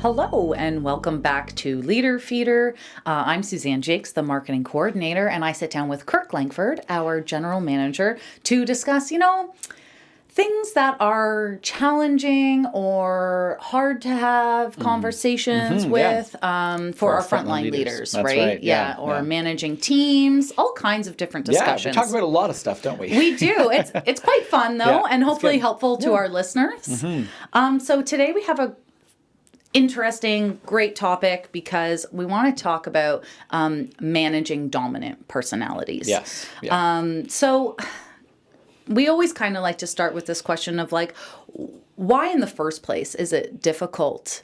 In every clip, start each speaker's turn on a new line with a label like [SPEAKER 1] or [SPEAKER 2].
[SPEAKER 1] Hello and welcome back to Leader Feeder. I'm Suzanne Jakes, the marketing coordinator, and I sit down with Kirk Langford, our general manager, to discuss, things that are challenging or hard to have conversations with for our frontline leaders,
[SPEAKER 2] That's
[SPEAKER 1] right? Yeah, or managing teams, all kinds of different discussions.
[SPEAKER 2] Yeah, we talk about a lot of stuff, don't we?
[SPEAKER 1] We do. It's quite fun though, and hopefully helpful to our listeners. So today we have a interesting, great topic because we want to talk about managing dominant personalities.
[SPEAKER 2] Yes. Yeah.
[SPEAKER 1] So we always kind of like to start with this question of like, why in the first place is it difficult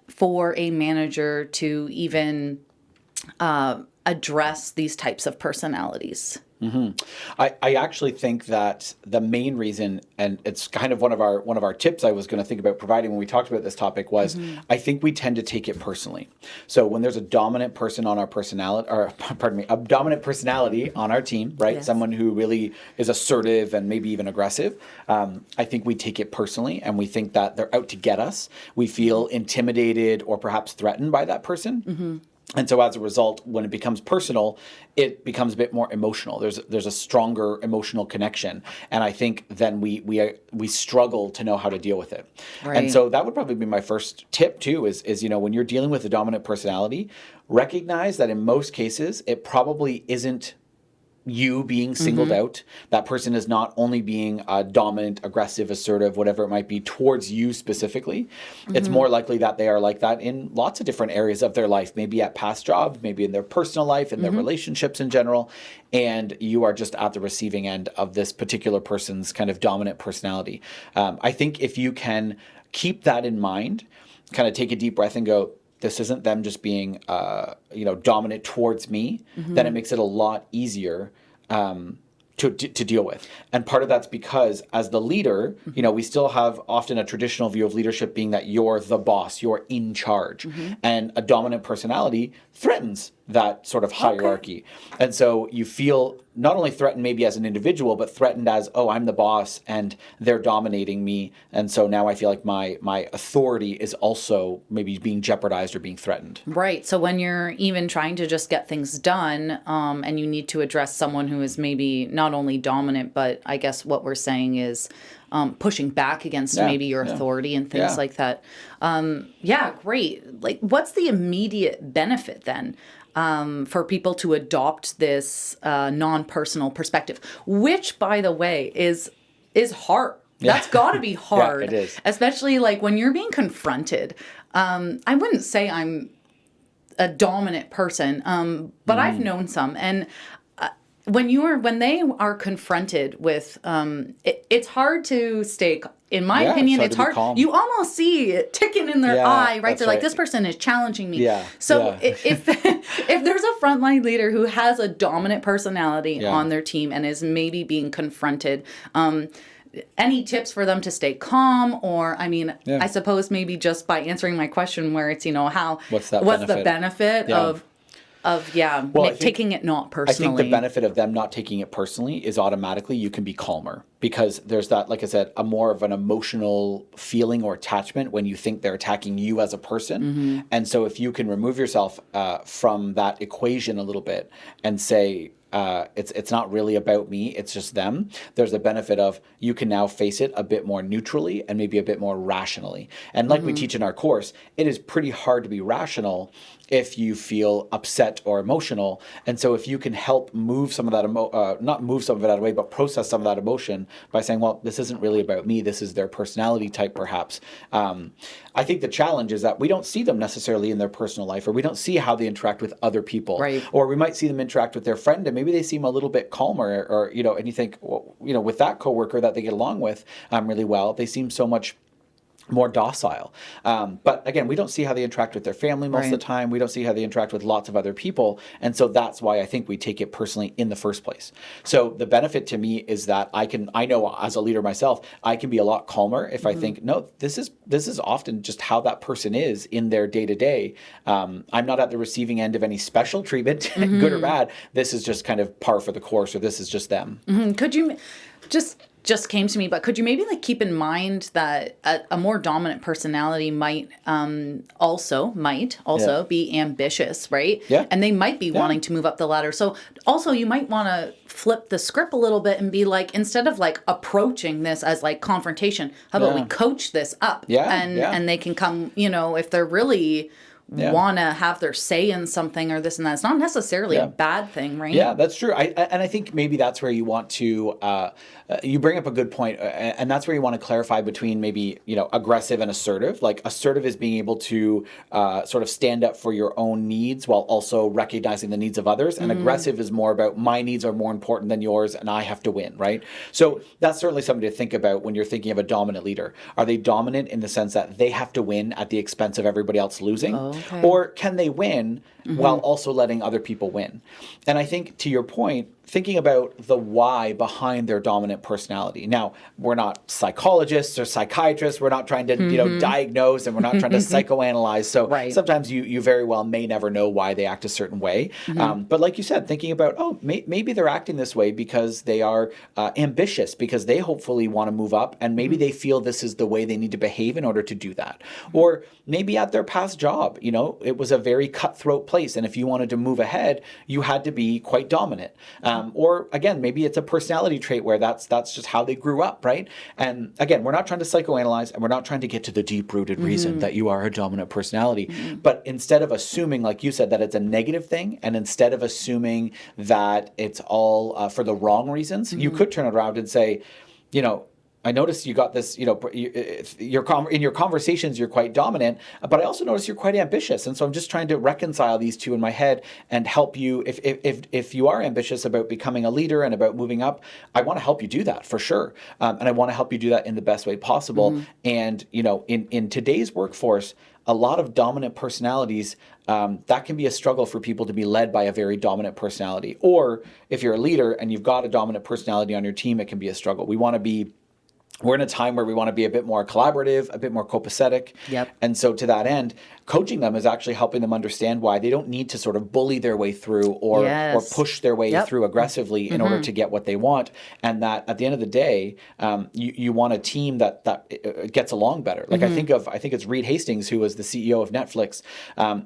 [SPEAKER 1] for a manager to even address these types of personalities?
[SPEAKER 2] I actually think that the main reason, and it's kind of one of our tips I was going to think about providing when we talked about this topic was, I think we tend to take it personally. So when there's a dominant person on our personality, or pardon me, a dominant personality on our team, right?
[SPEAKER 1] Yes.
[SPEAKER 2] Someone who really is assertive and maybe even aggressive. I think we take it personally, and we think that they're out to get us. We feel intimidated or perhaps threatened by that person. And so as a result, when it becomes personal, it becomes a bit more emotional. There's a stronger emotional connection. And I think then we struggle to know how to deal with it.
[SPEAKER 1] Right.
[SPEAKER 2] And so that would probably be my first tip too, is when you're dealing with a dominant personality, recognize that in most cases, it probably isn't you being singled out. That person is not only being dominant, aggressive, assertive, whatever it might be, towards you specifically. It's more likely that they are like that in lots of different areas of their life, maybe at past jobs, maybe in their personal life, in their relationships in general. And you are just at the receiving end of this particular person's kind of dominant personality. I think if you can keep that in mind, kind of take a deep breath and go, this isn't them just being, dominant towards me, then it makes it a lot easier to deal with. And part of that's because as the leader, we still have often a traditional view of leadership being that you're the boss, you're in charge. And a dominant personality threatens that sort of hierarchy. Okay. And so you feel not only threatened maybe as an individual, but threatened as, oh, I'm the boss and they're dominating me. And so now I feel like my authority is also maybe being jeopardized or being threatened.
[SPEAKER 1] Right. So when you're even trying to just get things done and you need to address someone who is maybe not only dominant, but I guess what we're saying is pushing back against maybe your authority and things like that. Great. Like, what's the immediate benefit then for people to adopt this non-personal perspective, which, by the way, is hard. That's got to be hard,
[SPEAKER 2] it is.
[SPEAKER 1] Especially like when you're being confronted. I wouldn't say I'm a dominant person, but I've known some, and when they are confronted with, it's hard to stay. In my opinion, it's hard. You almost see it ticking in their eye, right? They're like, this person is challenging me.
[SPEAKER 2] Yeah.
[SPEAKER 1] So if there's a frontline leader who has a dominant personality on their team and is maybe being confronted, any tips for them to stay calm? Or, I suppose maybe just by answering my question where it's, what's the benefit of taking it not personally?
[SPEAKER 2] I think the benefit of them not taking it personally is automatically you can be calmer, because there's that, like I said, a more of an emotional feeling or attachment when you think they're attacking you as a person. And so if you can remove yourself from that equation a little bit and say, it's not really about me, it's just them, there's a benefit of you can now face it a bit more neutrally and maybe a bit more rationally. And like we teach in our course, it is pretty hard to be rational if you feel upset or emotional. And so if you can help move some of that, not move some of it out of the way, but process some of that emotion by saying, well, this isn't really about me, this is their personality type perhaps. I think the challenge is that we don't see them necessarily in their personal life, or we don't see how they interact with other people.
[SPEAKER 1] Right.
[SPEAKER 2] Or we might see them interact with their friend and maybe they seem a little bit calmer, or, and you think, well, with that coworker that they get along with really well, they seem so much more docile. But again, we don't see how they interact with their family most of the time. We don't see how they interact with lots of other people. And so that's why I think we take it personally in the first place. So the benefit to me is that I know as a leader myself, I can be a lot calmer if I think, no, this is often just how that person is in their day to day. I'm not at the receiving end of any special treatment, good or bad. This is just kind of par for the course, or this is just them.
[SPEAKER 1] Could you just just came to me, but could you maybe like keep in mind that a more dominant personality might also be ambitious, right?
[SPEAKER 2] Yeah.
[SPEAKER 1] And they might be wanting to move up the ladder. So also you might want to flip the script a little bit and be like, instead of like approaching this as like confrontation, how about we coach this up? And they can come, if they're really want to have their say in something or this and that. It's not necessarily a bad thing, right?
[SPEAKER 2] Yeah, that's true. I think maybe that's where you want to, you bring up a good point, and that's where you want to clarify between maybe, aggressive and assertive. Like assertive is being able to sort of stand up for your own needs while also recognizing the needs of others. And aggressive is more about my needs are more important than yours and I have to win, right? So that's certainly something to think about when you're thinking of a dominant leader. Are they dominant in the sense that they have to win at the expense of everybody else losing? Okay. Or can they win while also letting other people win? And I think to your point, thinking about the why behind their dominant personality. Now, we're not psychologists or psychiatrists. We're not trying to, diagnose, and we're not trying to psychoanalyze. So sometimes you very well may never know why they act a certain way. But like you said, thinking about, maybe they're acting this way because they are ambitious, because they hopefully want to move up, and maybe they feel this is the way they need to behave in order to do that. Or maybe at their past job, it was a very cutthroat place, and if you wanted to move ahead, you had to be quite dominant. Or again, maybe it's a personality trait where that's just how they grew up, right? And again, we're not trying to psychoanalyze, and we're not trying to get to the deep-rooted reason that you are a dominant personality. But instead of assuming, like you said, that it's a negative thing, and instead of assuming that it's all for the wrong reasons, you could turn it around and say, I noticed you got this, in your conversations, you're quite dominant, but I also noticed you're quite ambitious. And so I'm just trying to reconcile these two in my head and help you. If you are ambitious about becoming a leader and about moving up, I want to help you do that for sure. And I want to help you do that in the best way possible. And, in today's workforce, a lot of dominant personalities, that can be a struggle for people to be led by a very dominant personality. Or if you're a leader and you've got a dominant personality on your team, it can be a struggle. We're in a time where we want to be a bit more collaborative, a bit more copacetic. And so to that end, coaching them is actually helping them understand why they don't need to sort of bully their way through or push their way through aggressively in order to get what they want. And that at the end of the day, you want a team that gets along better. Like I think it's Reed Hastings, who was the CEO of Netflix.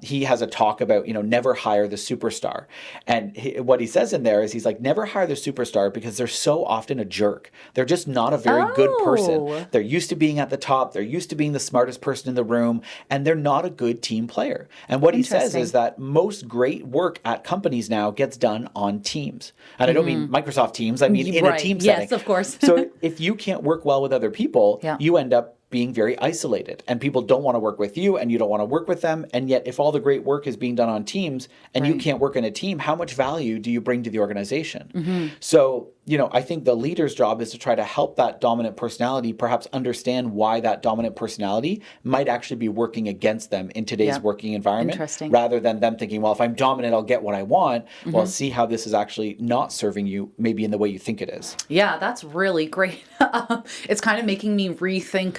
[SPEAKER 2] He has a talk about, never hire the superstar. And what he says in there is he's like, never hire the superstar because they're so often a jerk. They're just not a very good person. They're used to being at the top. They're used to being the smartest person in the room, and they're not a good team player. And what he says is that most great work at companies now gets done on teams. And I don't mean Microsoft Teams. I mean in a team setting.
[SPEAKER 1] Yes, of course.
[SPEAKER 2] So if you can't work well with other people, you end up being very isolated, and people don't want to work with you and you don't want to work with them. And yet if all the great work is being done on teams and you can't work in a team, how much value do you bring to the organization? So, I think the leader's job is to try to help that dominant personality perhaps understand why that dominant personality might actually be working against them in today's working environment, rather than them thinking, well, if I'm dominant, I'll get what I want. Well, see how this is actually not serving you maybe in the way you think it is.
[SPEAKER 1] Yeah, that's really great. It's kind of making me rethink,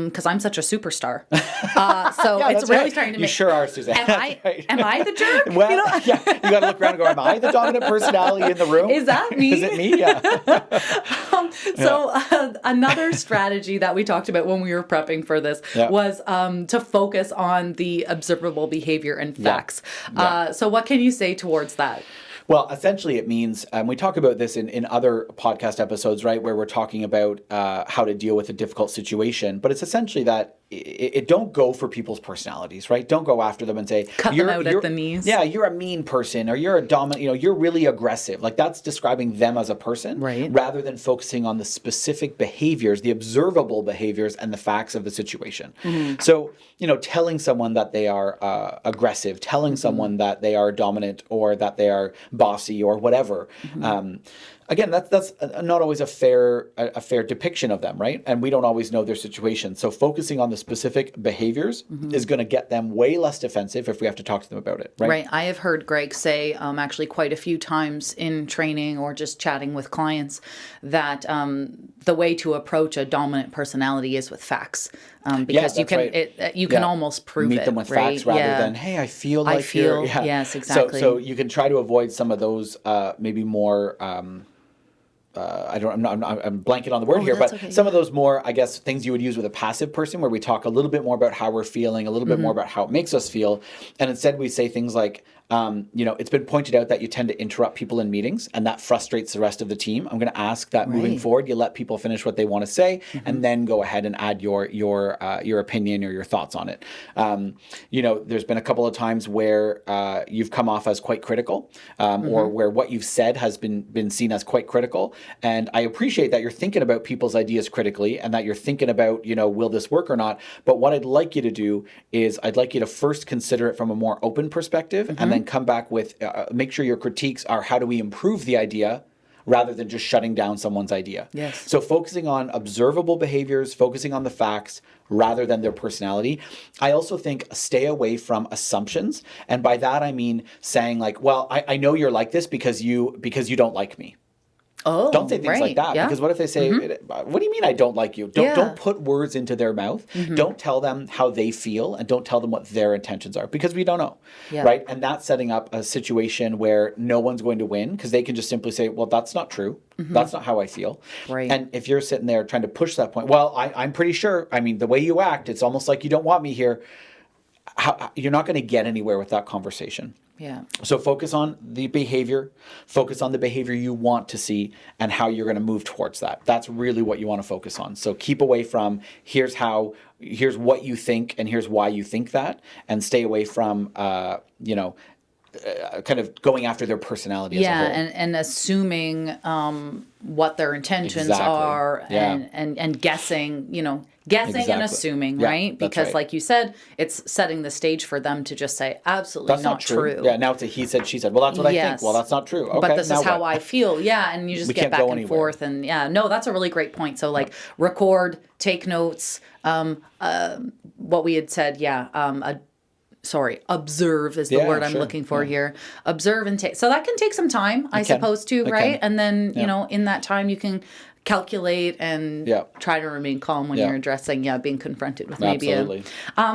[SPEAKER 1] because I'm such a superstar. So it's really starting to make...
[SPEAKER 2] You sure are, Suzanne.
[SPEAKER 1] Am I the jerk?
[SPEAKER 2] Well, you got to look around and go, am I the dominant personality in the room?
[SPEAKER 1] Is that me?
[SPEAKER 2] Is it me? Yeah.
[SPEAKER 1] Another strategy that we talked about when we were prepping for this was to focus on the observable behavior and facts. So what can you say towards that?
[SPEAKER 2] Well, essentially it means, we talk about this in other podcast episodes, right, where we're talking about how to deal with a difficult situation, but it's essentially that it don't go for people's personalities, right? Don't go after them and say,
[SPEAKER 1] cut them out at the knees.
[SPEAKER 2] Yeah, you're a mean person, or you're a dominant, you're really aggressive. Like that's describing them as a person,
[SPEAKER 1] right?
[SPEAKER 2] Rather than focusing on the specific behaviors, the observable behaviors and the facts of the situation. So, telling someone that they are aggressive, telling someone that they are dominant or that they are bossy or whatever. Again, that's not always a fair depiction of them, right? And we don't always know their situation. So focusing on the specific behaviors is going to get them way less defensive if we have to talk to them about it, right?
[SPEAKER 1] Right. I have heard Greg say actually quite a few times in training or just chatting with clients that the way to approach a dominant personality is with facts, because you can almost prove
[SPEAKER 2] Meet them with facts rather than, hey, I feel like you're...
[SPEAKER 1] Yes, exactly.
[SPEAKER 2] So you can try to avoid some of those maybe more... I'm blanking on the word here, but
[SPEAKER 1] okay,
[SPEAKER 2] some of those more, I guess, things you would use with a passive person, where we talk a little bit more about how we're feeling, a little bit more about how it makes us feel, and instead we say things like, it's been pointed out that you tend to interrupt people in meetings, and that frustrates the rest of the team. I'm going to ask that moving forward, you let people finish what they want to say, and then go ahead and add your opinion or your thoughts on it. There's been a couple of times where you've come off as quite critical, or where what you've said has been seen as quite critical. And I appreciate that you're thinking about people's ideas critically, and that you're thinking about, will this work or not? But what I'd like you to do is I'd like you to first consider it from a more open perspective, and then come back with, make sure your critiques are, how do we improve the idea, rather than just shutting down someone's idea.
[SPEAKER 1] Yes.
[SPEAKER 2] So focusing on observable behaviors, focusing on the facts rather than their personality. I also think stay away from assumptions. And by that, I mean saying like, well, I know you're like this because you don't like me.
[SPEAKER 1] Oh,
[SPEAKER 2] don't say things like that, because what if they say, what do you mean I don't like you? Don't put words into their mouth. Don't tell them how they feel, and don't tell them what their intentions are, because we don't know, right? And that's setting up a situation where no one's going to win, because they can just simply say, well, that's not true. That's not how I feel.
[SPEAKER 1] Right.
[SPEAKER 2] And if you're sitting there trying to push that point, well, I'm pretty sure, I mean, the way you act, it's almost like you don't want me here. You're not going to get anywhere with that conversation.
[SPEAKER 1] Yeah.
[SPEAKER 2] So focus on the behavior, focus on the behavior you want to see, and how you're going to move towards that. That's really what you want to focus on. So keep away from here's what you think and here's why you think that, and stay away from, kind of going after their personality as a whole.
[SPEAKER 1] And assuming what their intentions are, and guessing, and assuming, right? Because like you said, it's setting the stage for them to just say, absolutely
[SPEAKER 2] that's not true. Yeah, now it's a he said, she said. Well, that's what I think. Well, that's not true. Okay,
[SPEAKER 1] but this is how I feel. Yeah, and you just get back and forth. And that's a really great point. So like record, take notes, what we had said, observe is the word I'm looking for here. Observe and take. So that can take some time, I suppose, too, right? And then, in that time you can calculate and try to remain calm when you're addressing, being confronted with maybe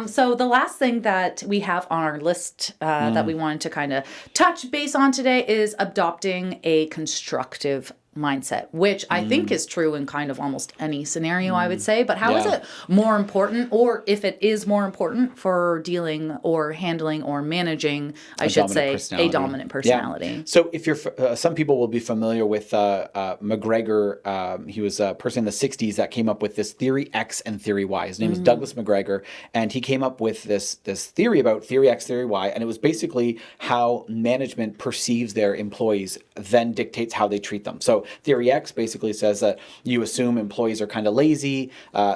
[SPEAKER 1] so the last thing that we have on our list that we wanted to kind of touch base on today is adopting a constructive mindset, which I think is true in kind of almost any scenario, I would say. But how is it more important, or if it is more important, for dealing or handling or managing, I should say, a dominant personality?
[SPEAKER 2] Yeah. So if you're, some people will be familiar with McGregor. He was a person in the 60s that came up with this theory X and theory Y. His name is Douglas McGregor, and he came up with this theory about theory X, theory Y, and it was basically how management perceives their employees then dictates how they treat them. So theory X basically says that you assume employees are kind of lazy.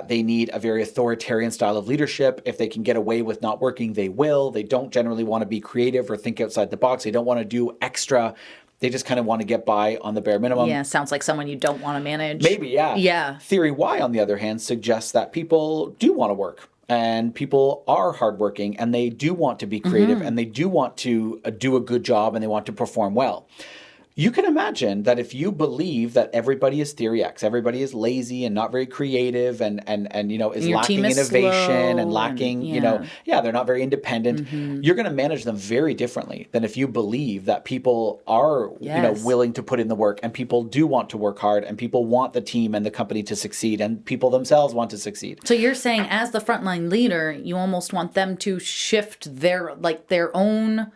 [SPEAKER 2] They need a very authoritarian style of leadership. If they can get away with not working, they will. They don't generally want to be creative or think outside the box. They don't want to do extra. They just kind of want to get by on the bare minimum.
[SPEAKER 1] Yeah, sounds like someone you don't want to manage.
[SPEAKER 2] Maybe, yeah.
[SPEAKER 1] Yeah.
[SPEAKER 2] Theory Y, on the other hand, suggests that people do want to work. And people are hardworking, and they do want to be creative, and they do want to do a good job, and they want to perform well. You can imagine that if you believe that everybody is theory X, everybody is lazy and not very creative and is lacking innovation and lacking, they're not very independent. You're going to manage them very differently than if you believe that people are, willing to put in the work, and people do want to work hard, and people want the team and the company to succeed, and people themselves want to succeed.
[SPEAKER 1] So you're saying, as the frontline leader, you almost want them to shift their own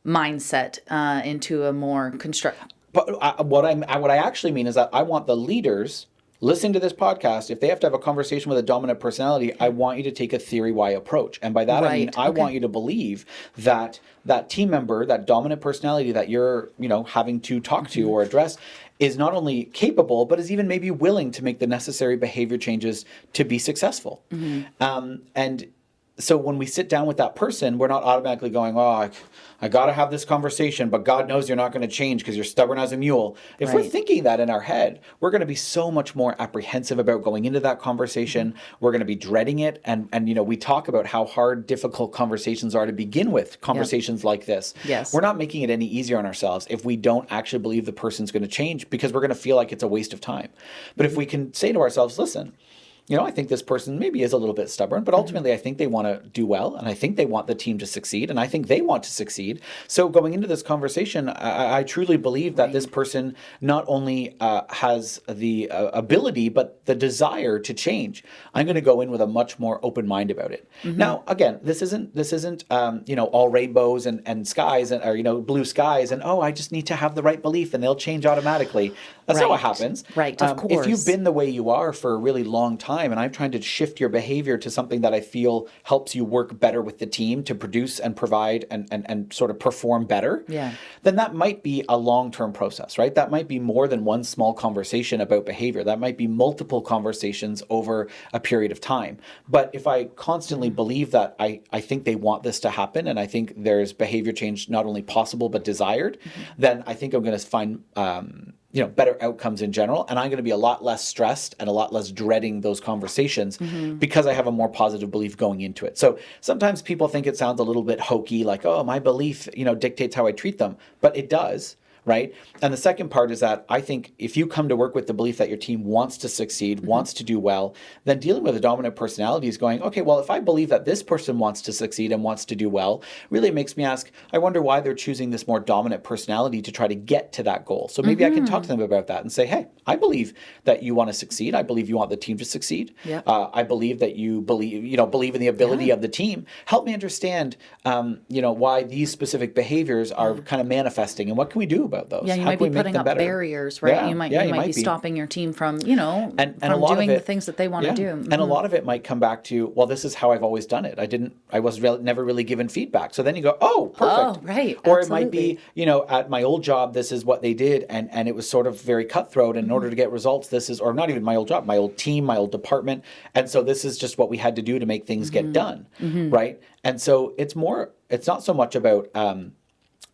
[SPEAKER 1] mindset into a more constructive.
[SPEAKER 2] But what I actually mean is that I want the leaders listening to this podcast, if they have to have a conversation with a dominant personality, I want you to take a theory Y approach. And by that I mean I want you to believe that that team member, that dominant personality that you're having to talk to or address, is not only capable, but is even maybe willing to make the necessary behavior changes to be successful. And so when we sit down with that person, we're not automatically going, oh, I got to have this conversation, but God knows you're not going to change because you're stubborn as a mule. If we're thinking that in our head, we're going to be so much more apprehensive about going into that conversation. We're going to be dreading it. And we talk about how hard, difficult conversations are to begin with, conversations like this.
[SPEAKER 1] Yes.
[SPEAKER 2] We're not making it any easier on ourselves if we don't actually believe the person's going to change, because we're going to feel like it's a waste of time. But if we can say to ourselves, listen, I think this person maybe is a little bit stubborn, but ultimately I think they want to do well, and I think they want the team to succeed, and I think they want to succeed. So going into this conversation, I truly believe that this person not only has the ability, but the desire to change. I'm going to go in with a much more open mind about it. Now, again, this isn't all rainbows and skies or blue skies and I just need to have the right belief and they'll change automatically. That's not what happens.
[SPEAKER 1] Right, of course.
[SPEAKER 2] If you've been the way you are for a really long time and I'm trying to shift your behavior to something that I feel helps you work better with the team to produce and provide and sort of perform better, then that might be a long-term process, right? That might be more than one small conversation about behavior. That might be multiple conversations over a period of time. But if I constantly believe that I think they want this to happen and I think there's behavior change not only possible but desired, then I think I'm going to find better outcomes in general, and I'm going to be a lot less stressed and a lot less dreading those conversations because I have a more positive belief going into it. So sometimes people think it sounds a little bit hokey, like, oh, my belief, dictates how I treat them, but it does. Right? And the second part is that I think if you come to work with the belief that your team wants to succeed, wants to do well, then dealing with a dominant personality is going, okay, well, if I believe that this person wants to succeed and wants to do well, really makes me ask, I wonder why they're choosing this more dominant personality to try to get to that goal. So maybe I can talk to them about that and say, hey, I believe that you want to succeed. I believe you want the team to succeed. I believe that you believe in the ability of the team. Help me understand, why these specific behaviors are kind of manifesting and what can we do about those?
[SPEAKER 1] Yeah, you might be putting up barriers, right?
[SPEAKER 2] Yeah,
[SPEAKER 1] you might be stopping your team from,
[SPEAKER 2] and a lot
[SPEAKER 1] doing
[SPEAKER 2] of it,
[SPEAKER 1] the things that they want to do.
[SPEAKER 2] And a lot of it might come back to, well, this is how I've always done it. I was never really given feedback. So then you go, oh, perfect.
[SPEAKER 1] Oh, right.
[SPEAKER 2] Or
[SPEAKER 1] Absolutely.
[SPEAKER 2] It might be, at my old job, this is what they did. And it was sort of very cutthroat. And in order to get results, or not even my old job, my old team, my old department. And so this is just what we had to do to make things get done. Right. And so it's not so much about,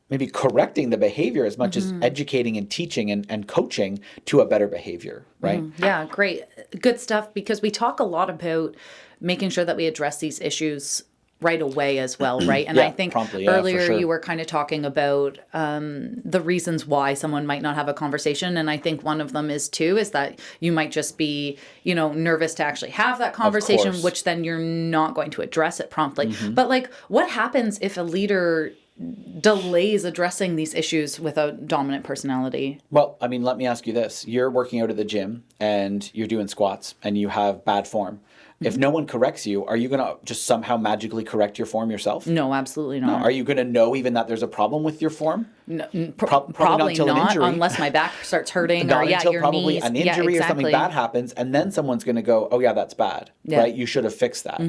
[SPEAKER 2] maybe correcting the behavior as much as educating and teaching and coaching to a better behavior, right?
[SPEAKER 1] Yeah, great. Good stuff, because we talk a lot about making sure that we address these issues right away as well, right? And I think
[SPEAKER 2] promptly,
[SPEAKER 1] earlier
[SPEAKER 2] for sure.
[SPEAKER 1] you were kind of talking about the reasons why someone might not have a conversation. And I think one of them is that you might just be, nervous to actually have that conversation, which then you're not going to address it promptly. But what happens if a leader delays addressing these issues with a dominant personality?
[SPEAKER 2] Well, let me ask you this. You're working out at the gym and you're doing squats and you have bad form. If no one corrects you, are you going to just somehow magically correct your form yourself?
[SPEAKER 1] No, absolutely not.
[SPEAKER 2] No. Are you going to know even that there's a problem with your form?
[SPEAKER 1] No,
[SPEAKER 2] probably not,
[SPEAKER 1] not unless my back starts hurting
[SPEAKER 2] not
[SPEAKER 1] or
[SPEAKER 2] until
[SPEAKER 1] your
[SPEAKER 2] probably
[SPEAKER 1] knees.
[SPEAKER 2] an injury or something bad happens, and then someone's going to go, oh yeah, that's bad, right? You should have fixed that.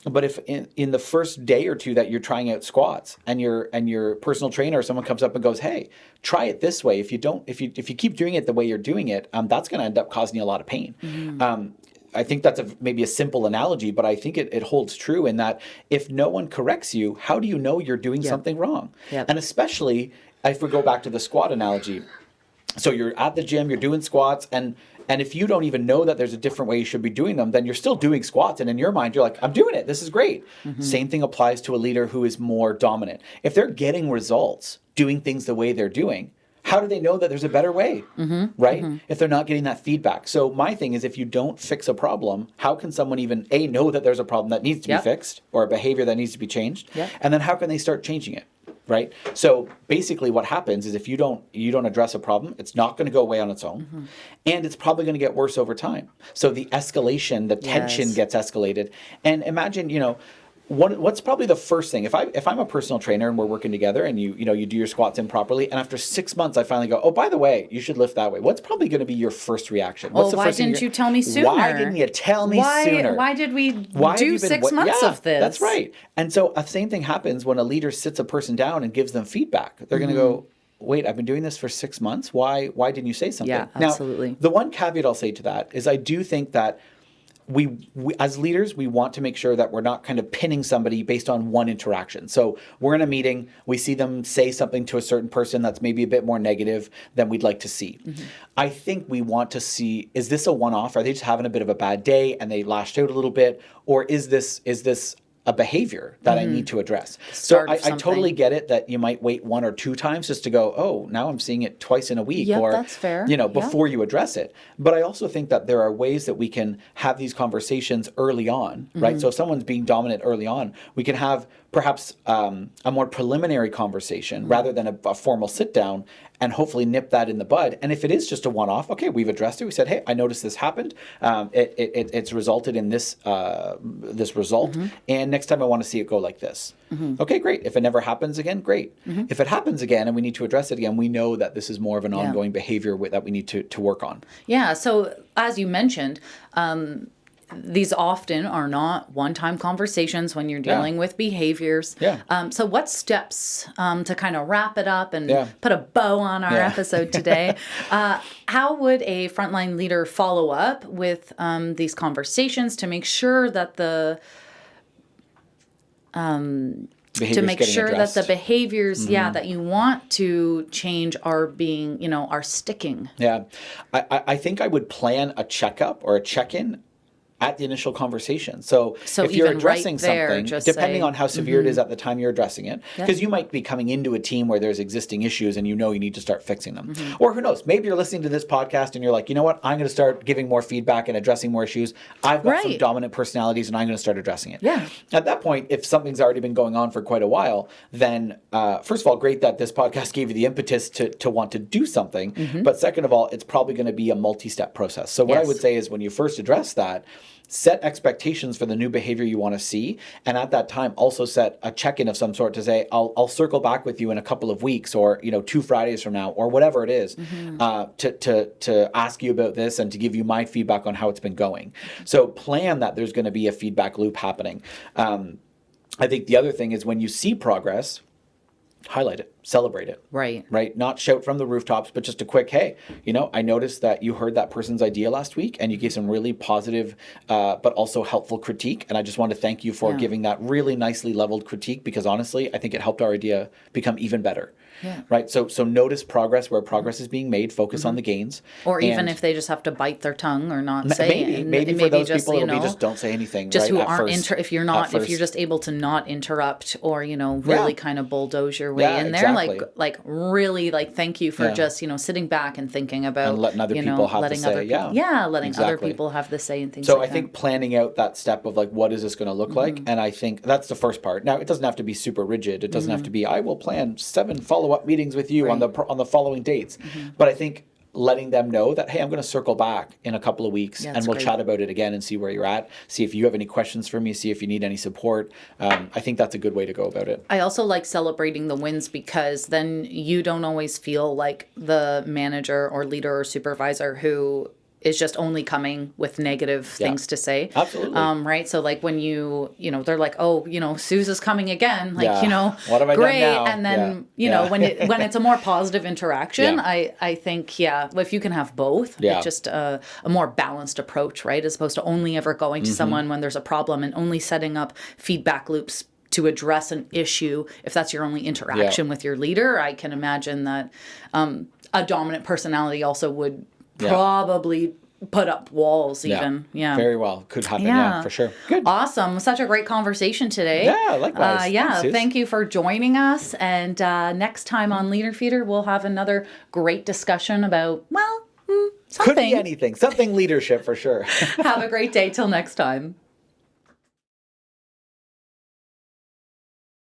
[SPEAKER 2] But if in the first day or two that you're trying out squats and your personal trainer or someone comes up and goes, hey, try it this way. If you keep doing it the way you're doing it, that's going to end up causing you a lot of pain. I think that's maybe a simple analogy, but I think it holds true in that if no one corrects you, how do you know you're doing something wrong? And especially if we go back to the squat analogy. So you're at the gym, you're doing squats, and if you don't even know that there's a different way you should be doing them, then you're still doing squats. And in your mind, you're like, I'm doing it. This is great. Same thing applies to a leader who is more dominant. If they're getting results, doing things the way they're doing, how do they know that there's a better way, right? If they're not getting that feedback. So my thing is, if you don't fix a problem, how can someone even, A, know that there's a problem that needs to be fixed or a behavior that needs to be changed? And then how can they start changing it, right? So basically what happens is if you don't address a problem, it's not going to go away on its own. And it's probably going to get worse over time. So the escalation, the tension gets escalated. And imagine, what's probably the first thing if I'm a personal trainer and we're working together and you do your squats improperly, and after 6 months I finally go, oh, by the way, you should lift that way. What's probably going to be your first reaction? What's the
[SPEAKER 1] why
[SPEAKER 2] first
[SPEAKER 1] didn't you tell me sooner?
[SPEAKER 2] Why didn't you tell me sooner?
[SPEAKER 1] Why did we do 6 months of this?
[SPEAKER 2] That's right. And so the same thing happens when a leader sits a person down and gives them feedback. They're going to go, wait, I've been doing this for 6 months. Why didn't you say something?
[SPEAKER 1] Yeah, absolutely.
[SPEAKER 2] Now, the one caveat I'll say to that is I do think that we as leaders, we want to make sure that we're not kind of pinning somebody based on one interaction. So we're in a meeting, we see them say something to a certain person that's maybe a bit more negative than we'd like to see. I think we want to see, is this a one-off? Are they just having a bit of a bad day and they lashed out a little bit? Or is this a behavior that I need to address. So
[SPEAKER 1] Start
[SPEAKER 2] I
[SPEAKER 1] of something.
[SPEAKER 2] totally get it that you might wait 1 or 2 times just to go, oh, now I'm seeing it twice in a week,
[SPEAKER 1] Yep,
[SPEAKER 2] or
[SPEAKER 1] that's fair.
[SPEAKER 2] before you address it. But I also think that there are ways that we can have these conversations early on, right? So if someone's being dominant early on, we can have perhaps a more preliminary conversation rather than a formal sit down, and hopefully nip that in the bud. And if it is just a one-off, okay, we've addressed it. We said, hey, I noticed this happened. It's resulted in this this result, and next time I want to see it go like this. Okay, great. If it never happens again, great. If it happens again and we need to address it again, we know that this is more of an ongoing behavior that we need to work on.
[SPEAKER 1] Yeah. So as you mentioned, these often are not one-time conversations when you're dealing with behaviors.
[SPEAKER 2] Yeah.
[SPEAKER 1] So what steps to kind of wrap it up and
[SPEAKER 2] Yeah.
[SPEAKER 1] put a bow on our episode today? How would a frontline leader follow up with these conversations to make sure that the
[SPEAKER 2] Behaviors
[SPEAKER 1] the behaviors, that you want to change are being, are sticking?
[SPEAKER 2] Yeah. I think I would plan a checkup or a check-in at the initial conversation. So if you're
[SPEAKER 1] even
[SPEAKER 2] addressing
[SPEAKER 1] right there,
[SPEAKER 2] something,
[SPEAKER 1] just
[SPEAKER 2] depending
[SPEAKER 1] say,
[SPEAKER 2] on how severe it is at the time you're addressing it, because you might be coming into a team where there's existing issues and you need to start fixing them. Or who knows, maybe you're listening to this podcast and you're like, you know what, I'm going to start giving more feedback and addressing more issues. I've got some dominant personalities and I'm going to start addressing it.
[SPEAKER 1] Yeah.
[SPEAKER 2] At that point, if something's already been going on for quite a while, then first of all, great that this podcast gave you the impetus to want to do something. But second of all, it's probably going to be a multi-step process. So what I would say is when you first address that, set expectations for the new behavior you want to see, and at that time also set a check-in of some sort to say, I'll circle back with you in a couple of weeks, or 2 Fridays from now, or whatever it is, to ask you about this and to give you my feedback on how it's been going. So plan that there's going to be a feedback loop happening. I think the other thing is when you see progress, highlight it, celebrate it. Right. Not shout from the rooftops, but just a quick, hey, I noticed that you heard that person's idea last week and you gave some really positive, but also helpful critique. And I just want to thank you for giving that really nicely leveled critique, because honestly, I think it helped our idea become even better.
[SPEAKER 1] Yeah.
[SPEAKER 2] Right. So notice progress where progress is being made, focus on the gains.
[SPEAKER 1] Or even if they just have to bite their tongue or not say it.
[SPEAKER 2] Maybe for those people, it'll be just don't say anything.
[SPEAKER 1] Just
[SPEAKER 2] right,
[SPEAKER 1] who aren't, if you're just able to not interrupt or, really kind of bulldoze your way in there.
[SPEAKER 2] Exactly.
[SPEAKER 1] Like really thank you for just, sitting back and thinking about.
[SPEAKER 2] And letting other people have the say.
[SPEAKER 1] Letting other people have the say and things
[SPEAKER 2] so
[SPEAKER 1] like
[SPEAKER 2] I think planning out that step of what is this going to look like? And I think that's the first part. Now, it doesn't have to be super rigid. It doesn't have to be, I will plan 7 follow-up meetings with you on the following dates. But I think letting them know that, hey, I'm going to circle back in a couple of weeks and we'll chat about it again and see where you're at. See if you have any questions for me. See if you need any support. I think that's a good way to go about it.
[SPEAKER 1] I also like celebrating the wins, because then you don't always feel like the manager or leader or supervisor who is just only coming with negative things to say.
[SPEAKER 2] Absolutely.
[SPEAKER 1] Right. So when they're like, oh, Suze coming again.
[SPEAKER 2] What have I
[SPEAKER 1] great.
[SPEAKER 2] done now?
[SPEAKER 1] And then, when it's a more positive interaction, I think, if you can have both, it's just a more balanced approach, right? As opposed to only ever going to someone when there's a problem and only setting up feedback loops to address an issue. If that's your only interaction with your leader, I can imagine that a dominant personality also would probably put up walls even. Yeah.
[SPEAKER 2] Very well. Could happen. For sure. Good.
[SPEAKER 1] Awesome. Such a great conversation today.
[SPEAKER 2] Yeah, likewise.
[SPEAKER 1] Thanks, thank you for joining us. And next time on Leader Feeder, we'll have another great discussion about, something.
[SPEAKER 2] Could be anything. Something leadership for sure.
[SPEAKER 1] Have a great day. Till next time.